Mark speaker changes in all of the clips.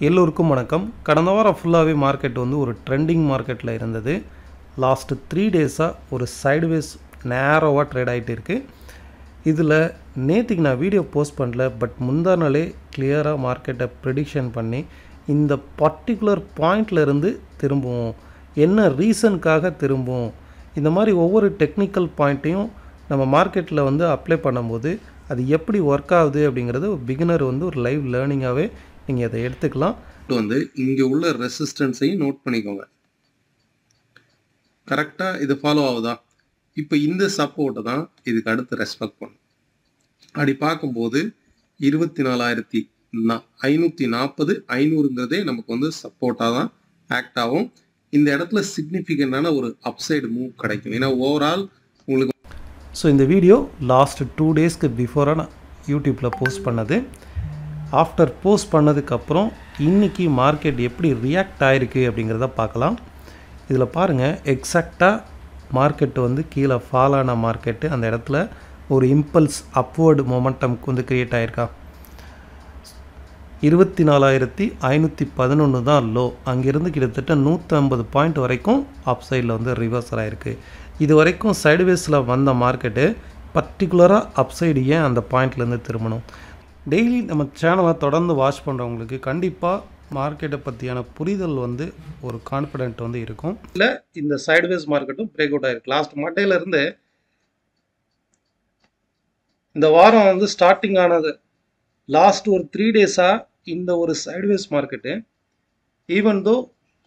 Speaker 1: எல்லோருக்கும் வணக்கம். கடந்த வாரம் ஃபுல்லாகவே மார்க்கெட் வந்து ஒரு ட்ரெண்டிங் மார்க்கெட்டில் இருந்தது. லாஸ்ட்டு 3 டேஸாக ஒரு சைடுவேஸ் நேரோவாக ட்ரேட் ஆகிட்டு இருக்குது. இதில் நேற்றுக்கு நான் வீடியோ போஸ்ட் பண்ணல, பட் முந்தா நாளே கிளியராக மார்க்கெட்டை ப்ரெடிக்ஷன் பண்ணி இந்த பர்டிகுலர் பாயிண்ட்லேருந்து திரும்புவோம், என்ன ரீசனுக்காக திரும்புவோம், இந்த மாதிரி ஒவ்வொரு டெக்னிக்கல் பாயிண்ட்டையும் நம்ம மார்க்கெட்டில் வந்து அப்ளை பண்ணும்போது அது எப்படி ஒர்க் ஆகுது அப்படிங்கிறது பிகினர் வந்து ஒரு லைவ் லேர்னிங்காகவே நீங்கள் அதை எடுத்துக்கலாம்.
Speaker 2: வந்து இங்கே உள்ள ரெசிஸ்டன்ஸையும் நோட் பண்ணிக்கோங்க. கரெக்டாக இது ஃபாலோ ஆகுதா? இப்போ இந்த சப்போர்ட்டை தான் இதுக்கு அடுத்து ரெஸ்பெக்ட் பண்ணும். அப்படி பார்க்கும்போது 24,540 500ங்கிறதே நமக்கு வந்து சப்போர்ட்டாக தான் ஆக்ட் ஆகும். இந்த இடத்துல சிக்னிஃபிகண்டான ஒரு அப்சைடு மூவ் கிடைக்கும். ஏன்னா ஓவரால் உங்களுக்கு
Speaker 1: இந்த வீடியோ லாஸ்ட் 2 டேஸ்க்கு பிஃபோராக நான் யூடியூப்பில் போஸ்ட் பண்ணது. ஆஃப்டர் போஸ்ட் பண்ணதுக்கப்புறம் இன்றைக்கி மார்க்கெட் எப்படி ரியாக்ட் ஆகிருக்கு அப்படிங்கிறத பார்க்கலாம். இதில் பாருங்கள், எக்ஸாக்டாக மார்க்கெட்டு வந்து கீழே ஃபால் ஆன மார்க்கெட்டு அந்த இடத்துல ஒரு இம்பல்ஸ் அப்வர்டு மொமெண்டம்க்கு வந்து க்ரியேட் ஆகிருக்கா. 24,511 தான் லோ. அங்கேருந்து கிட்டத்தட்ட 150 பாயிண்ட் வரைக்கும் அப் சைடில் வந்து ரிவர்சல் ஆகிருக்கு. இது வரைக்கும் சைடுவேஸில் வந்த மார்க்கெட்டு பர்டிகுலராக அப்சைடு ஏன் அந்த பாயிண்ட்லேருந்து திரும்பணும்? டெய்லி நம்ம சேனலை தொடர்ந்து வாட்ச் பண்ணுறவங்களுக்கு கண்டிப்பாக மார்க்கெட்டை பற்றியான புரிதல் வந்து ஒரு கான்ஃபிடென்ட் வந்து இருக்கும். இல்லை, இந்த சைடுவேஸ் மார்க்கெட்டும் பிரேக் அவுட் ஆகிருக்கு. லாஸ்ட் மண்டேலேருந்து இந்த வாரம் வந்து ஸ்டார்டிங் ஆனது லாஸ்ட் ஒரு 3 டேஸாக இந்த ஒரு sideways market, even though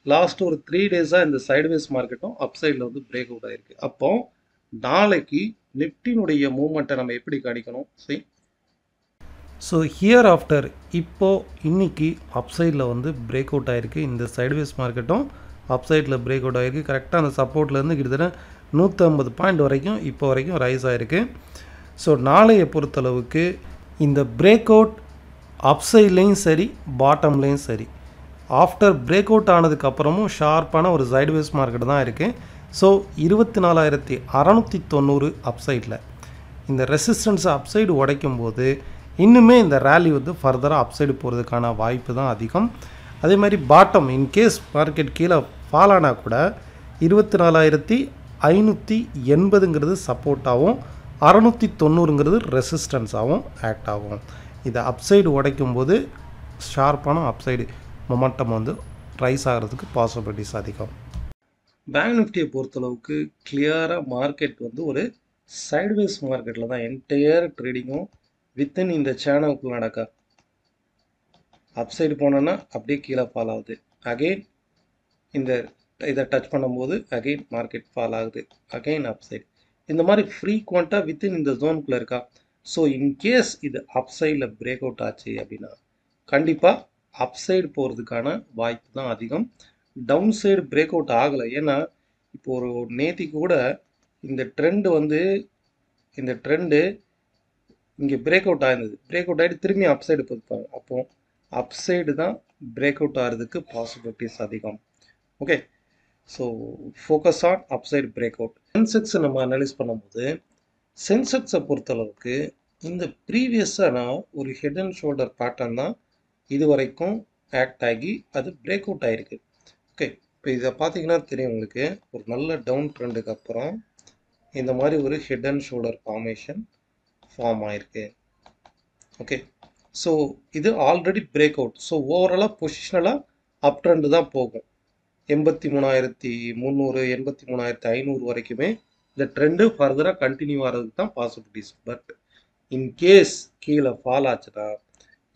Speaker 1: last ஒரு 3 டேஸாக இந்த சைடுவேஸ் மார்க்கெட்டும் அப்சைடில் வந்து பிரேக் அவுட் ஆகிருக்கு. அப்போ நாளைக்கு நிஃப்டினுடைய மூவ்மெண்ட்டை நம்ம எப்படி கணிக்கணும்? சரி, ஸோ ஹியர் ஆஃப்டர் இப்போது இன்றைக்கி அப்சைடில் வந்து பிரேக் அவுட் ஆகிருக்கு. இந்த சைடுவேஸ் மார்க்கெட்டும் அப்சைடில் பிரேக் அவுட் ஆகிருக்கு. கரெக்டாக அந்த சப்போர்ட்லேருந்து கிட்டத்தட்ட 150 பாயிண்ட் வரைக்கும் இப்போ வரைக்கும் ரைஸ் ஆகிருக்கு. ஸோ நாளையை பொறுத்தளவுக்கு இந்த பிரேக் அவுட் அப்சைட்லேயும் சரி பாட்டம்லேயும் சரி ஆஃப்டர் பிரேக் அவுட் ஆனதுக்கப்புறமும் ஷார்ப்பான ஒரு சைடுவேஸ் மார்க்கெட் தான் இருக்குது. ஸோ 24,690 அப்சைடில் இந்த ரெசிஸ்டன்ஸை அப்சைடு உடைக்கும் போது இன்னுமே இந்த ரேலி வந்து ஃபர்தராக அப்சைடு போகிறதுக்கான வாய்ப்பு தான் அதிகம். அதே மாதிரி பாட்டம் இன்கேஸ் மார்க்கெட் கீழே ஃபால் ஆனால் கூட 24,580ங்கிறது சப்போர்ட்டாகவும் 690ங்கிறது ரெசிஸ்டன்ஸாகவும் ஆக்ட் ஆகும். இதை அப்சைடு உடைக்கும் போது ஷார்ப்பான அப்சைடு மொமெண்டம் வந்து ரைஸ் ஆகிறதுக்கு பாசிபிலிட்டிஸ் அதிகம். பேங்க் நிஃப்டியை பொறுத்தளவுக்கு கிளியராக மார்க்கெட் வந்து ஒரு சைடுவேஸ் மார்க்கெட்டில் தான் என்டையர் ட்ரேடிங்கும் வித்தின் இந்த சேனலுக்குள்ள நடக்கா. அப்சைடு போனோன்னா அப்படியே கீழே ஃபால் ஆகுது, அகெயின் இந்த இதை டச் பண்ணும்போது அகெயின் மார்க்கெட் ஃபால் ஆகுது, அகெயின் அப்சைடு. இந்த மாதிரி ஃப்ரீக்வெண்ட்டாக வித்தின் இந்த ஜோனுக்குள்ளே இருக்கா. ஸோ இன்கேஸ் இது அப்சைடில் பிரேக் அவுட் ஆச்சு அப்படின்னா கண்டிப்பாக அப்சைடு போகிறதுக்கான வாய்ப்பு தான் அதிகம். டவுன் சைடு பிரேக் அவுட் ஆகலை. ஏன்னா இப்போ ஒரு நேத்திக்கு கூட இந்த ட்ரெண்டு வந்து இந்த ட்ரெண்டு இங்கே பிரேக் அவுட் ஆயிருந்தது. பிரேக் அவுட் ஆகிட்டு திரும்பி அப்சைடு போயிருப்பாங்க. அப்போது அப்சைடு தான் பிரேக் அவுட் ஆகிறதுக்கு பாசிபிலிட்டிஸ் அதிகம். Okay, so focus on upside break out. சென்செக்ஸை நம்ம அனலைஸ் பண்ணும்போது சென்செக்ஸை பொறுத்தளவுக்கு இந்த ப்ரீவியஸான ஒரு ஹெட் அண்ட் ஷோல்டர் பேட்டர்ன் தான் இது வரைக்கும் ஆக்ட் ஆகி அது பிரேக் அவுட் ஆகிருக்கு. ஓகே, இப்போ இதை பார்த்தீங்கன்னா தெரியும் உங்களுக்கு, ஒரு நல்ல டவுன் ட்ரெண்டுக்கு அப்புறம் இந்த மாதிரி ஒரு head and shoulder formation form ஆயிருக்கு. ஓகே, ஸோ இது ஆல்ரெடி பிரேக் அவுட். ஸோ ஓவராலாக பொசிஷனலாக அப் ட்ரெண்டு தான் போகும். 83,300 83,500 வரைக்குமே இந்த ட்ரெண்டு ஃபர்தராக கண்டினியூ ஆகிறதுக்கு தான் பாசிபிலிட்டிஸ். பட் இன்கேஸ் கீழே ஃபால் ஆச்சுன்னா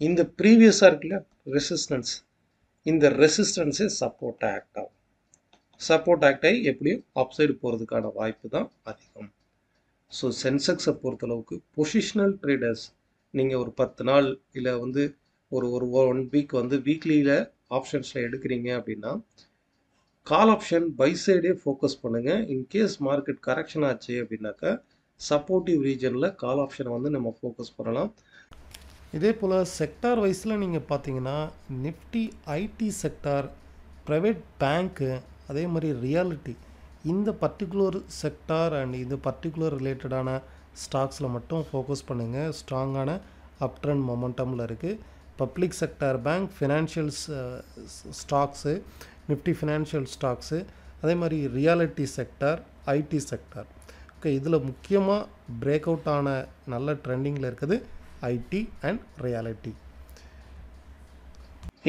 Speaker 1: இந்த ப்ரீவியஸாக இருக்குல்ல ரெசிஸ்டன்ஸ், இந்த ரெசிஸ்டன்ஸே சப்போர்ட் ஆக்ட் ஆகும். சப்போர்ட் ஆக்ட் ஆகி எப்படியும் அப்சைடு போகிறதுக்கான வாய்ப்பு தான் அதிகம். ஸோ சென்செக்ஸை பொறுத்தளவுக்கு பொசிஷனல் ட்ரேடர்ஸ் நீங்கள் ஒரு 10 நாள் இல்லை வந்து ஒரு 1 வீக் வந்து வீக்லியில் ஆப்ஷன்ஸில் எடுக்கிறீங்க அப்படின்னா கால் ஆப்ஷன் பை சைடே ஃபோக்கஸ் பண்ணுங்கள். இன்கேஸ் மார்க்கெட் கரெக்ஷன் ஆச்சு அப்படின்னாக்கா சப்போர்ட்டிவ் ரீஜனில் கால் ஆப்ஷனை வந்து நம்ம ஃபோக்கஸ் பண்ணலாம். இதே போல் செக்டார் வைஸில் நீங்கள் பார்த்தீங்கன்னா நிஃப்டி ஐடி செக்டார், ப்ரைவேட் பேங்க்கு, அதே மாதிரி ரியாலிட்டி, இந்த பர்டிகுலர் செக்டார் அண்ட் இந்த பர்டிகுலர் ரிலேட்டடான ஸ்டாக்ஸில் மட்டும் ஃபோக்கஸ் பண்ணுங்கள். ஸ்ட்ராங்கான அப் ட்ரெண்ட் மொமெண்டமில் இருக்குது. Public sector bank, financials stocks, Nifty financial stocks, அதே மாதிரி reality sector, IT sector. Okay, இதில் முக்கியமாக பிரேக் அவுட் ஆன நல்ல ட்ரெண்டிங்கில் இருக்குது ஐடி அண்ட் ரியாலிட்டி.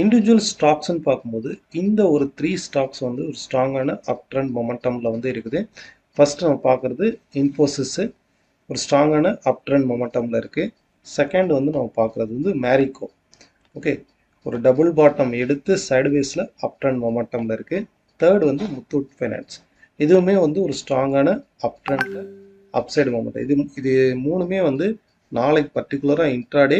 Speaker 1: இண்டிவிஜுவல் ஸ்டாக்ஸ்ன்னு பார்க்கும்போது இந்த ஒரு 3 ஸ்டாக்ஸ் வந்து ஒரு ஸ்ட்ராங்கான அப் ட்ரெண்ட் மொமெண்டமில் வந்து இருக்குது. ஃபஸ்ட்டு நம்ம பார்க்குறது இன்ஃபோசிஸு ஒரு ஸ்ட்ராங்கான அப் ட்ரெண்ட் மொமெண்டமில் இருக்குது. செகண்ட் வந்து நம்ம பார்க்குறது வந்து மேரிகோ. ஓகே, ஒரு டபுள் பாட்டம் எடுத்து சைடுவேஸில் அப் ட்ரெண்ட் மொமெண்டமில் இருக்குது. தேர்ட் வந்து முத்தூட் ஃபைனான்ஸ். இதுவுமே வந்து ஒரு ஸ்ட்ராங்கான அப் ட்ரெண்டில் அப்சைடு மொமெண்டம். இது மூணுமே வந்து நாளைக்கு பர்டிகுலராக இன்ட்ராடே.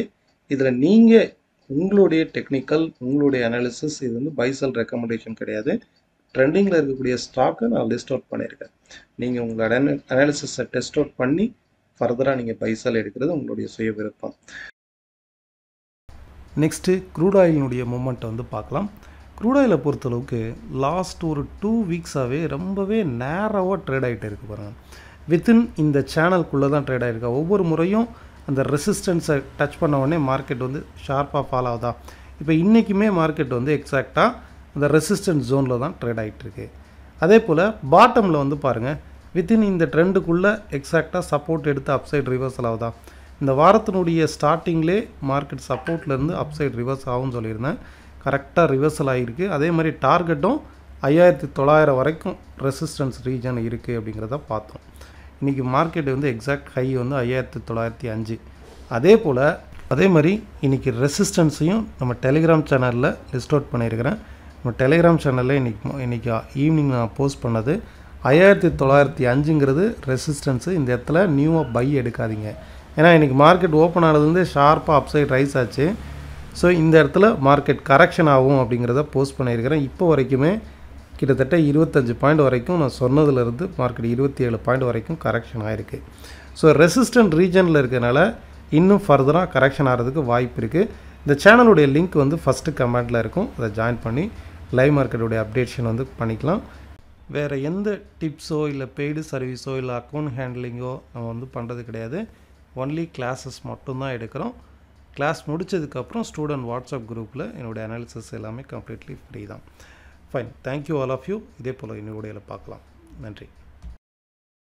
Speaker 1: இதில் நீங்கள் உங்களுடைய டெக்னிக்கல், உங்களுடைய அனாலிசிஸ், இது வந்து பை செல் ரெக்கமெண்டேஷன் கிடையாது. ட்ரெண்டிங்கில் இருக்கக்கூடிய ஸ்டாக்கை நான் லிஸ்ட் அவுட் பண்ணியிருக்கேன். நீங்கள் உங்களோட அனாலிசிஸை டெஸ்ட் அவுட் பண்ணி ஃபர்தராக நீங்கள் பை செல் எடுக்கிறது உங்களுடைய சுய விருப்பம். நெக்ஸ்ட்டு க்ரூட் ஆயிலினுடைய மூமெண்ட்டை வந்து பார்க்கலாம். க்ரூட் ஆயிலை பொறுத்தளவுக்கு லாஸ்ட் ஒரு 2 வீக்ஸாகவே ரொம்பவே நேராவாக ட்ரேட் ஆகிட்டே இருக்குது பாருங்கள். வித்தின் இந்த சேனலுக்குள்ளே தான் ட்ரேட் ஆகிருக்கா. ஒவ்வொரு முறையும் அந்த ரெசிஸ்டன்ஸை டச் பண்ண உடனே மார்க்கெட் வந்து ஷார்ப்பாக ஃபாலோ ஆகுதா. இப்போ இன்றைக்குமே மார்க்கெட் வந்து எக்ஸாக்டாக அந்த ரெசிஸ்டன்ஸ் ஜோனில் தான் ட்ரேட் ஆகிட்டுருக்கு. அதே போல் பாட்டமில் வந்து பாருங்கள், வித்தின் இந்த ட்ரெண்டுக்குள்ளே எக்ஸாக்டாக சப்போர்ட் எடுத்து அப்சைட் ரிவர்சல் ஆகுதா. இந்த வாரத்தினுடைய ஸ்டார்டிங்லே மார்க்கெட் சப்போர்ட்லேருந்து அப்சைட் ரிவர்ஸ் ஆகும்னு சொல்லியிருந்தேன். கரெக்டாக ரிவர்சல் ஆகிருக்கு. அதே மாதிரி டார்கெட்டும் 5900 வரைக்கும் ரெசிஸ்டன்ஸ் ரீஜன் இருக்குது அப்படிங்கிறத பார்த்தோம். இன்றைக்கி மார்க்கெட் வந்து எக்ஸாக்ட் ஹை வந்து 5905. அதே மாதிரி இன்றைக்கி ரெசிஸ்டன்ஸையும் நம்ம டெலிகிராம் சேனலில் லிஸ்ட் அவுட் பண்ணியிருக்கிறேன். நம்ம டெலிகிராம் சேனலில் இன்றைக்கி ஈவினிங் நான் போஸ்ட் பண்ணது 5905ங்கிறது ரெசிஸ்டன்ஸு. இந்த இடத்துல நியூவாக பை எடுக்காதீங்க. ஏன்னா இன்றைக்கி மார்க்கெட் ஓப்பன் ஆனதுலேருந்து ஷார்ப்பாக அப்சைட் ரைஸ் ஆச்சு. ஸோ இந்த இடத்துல மார்க்கெட் கரெக்ஷன் ஆகும் அப்படிங்கிறத போஸ்ட் பண்ணியிருக்கிறேன். இப்போ வரைக்குமே கிட்டத்தட்ட 25 பாயிண்ட் வரைக்கும் நான் சொன்னதுலேருந்து மார்க்கெட் 27 பாயிண்ட் வரைக்கும் கரெக்ஷன் ஆகிருக்கு. ஸோ ரெசிஸ்டன்ட் ரீஜனில் இருக்கிறனால இன்னும் ஃபர்தராக கரெக்ஷன் ஆகிறதுக்கு வாய்ப்பு இருக்குது. இந்த சேனலுடைய லிங்க் வந்து ஃபஸ்ட்டு கமெண்ட்டில் இருக்கும். அதை ஜாயின் பண்ணி லைவ் மார்க்கெட்டுடைய அப்டேஷன் வந்து பண்ணிக்கலாம். வேறு எந்த டிப்ஸோ இல்லை பெய்டு சர்வீஸோ இல்லை அக்கௌண்ட் ஹேண்ட்லிங்கோ நம்ம வந்து பண்ணுறது கிடையாது. ஒன்லி கிளாஸஸ் மட்டும்தான் எடுக்கிறோம். கிளாஸ் முடித்ததுக்கப்புறம் ஸ்டூடெண்ட் வாட்ஸ்அப் குரூப்பில் என்னுடைய அனாலிசிஸ் எல்லாமே கம்ப்ளீட்லி ஃப்ரீ தான். Fine, thank you all of you. இதே போல் இன்னும் வீடியோவில் பார்க்கலாம். நன்றி.